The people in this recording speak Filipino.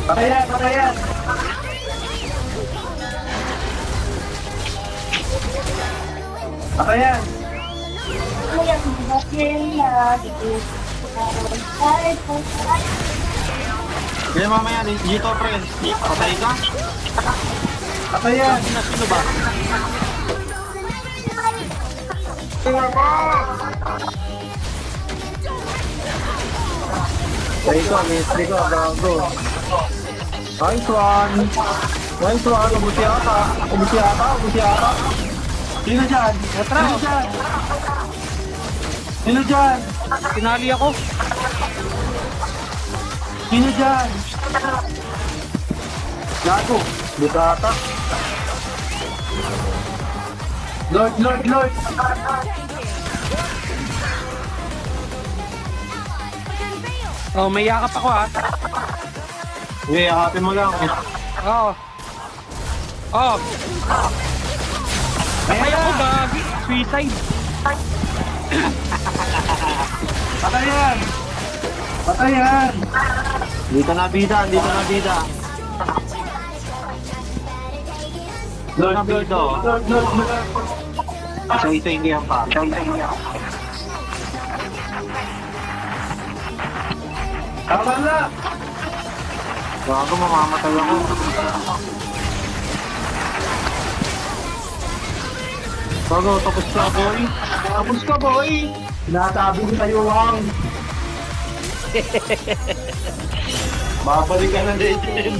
Patayan, patayan. Patayan. Kaya mamaya, dito pre, patay ka? Patayan. Sino ba? Mestre ko, bago. Nice one. Nice one. Ubusi ata. Ubusi ata. Ubusi ata. Sino dyan? Sino dyan? Sino dyan? Tinali ako. Sino dyan? Gago. Bukata. Lord, Lord, Lord. Oh, may yakap ako ha. Okay, yakapin mo lang. Oo. Oh. Patay ako gagi. Suicide. Patayan! Patayan! Dito na bida, dito na bida. Lord, Na Lord, bida. Lord, Lord, Lord. So ito hindi yan pa. Tama na! Bago mamamatay ako. Bago, tapos ka boy. Tapos ka boy. Sinasabi ko sa'yo, Wang. Babalik ka na legend.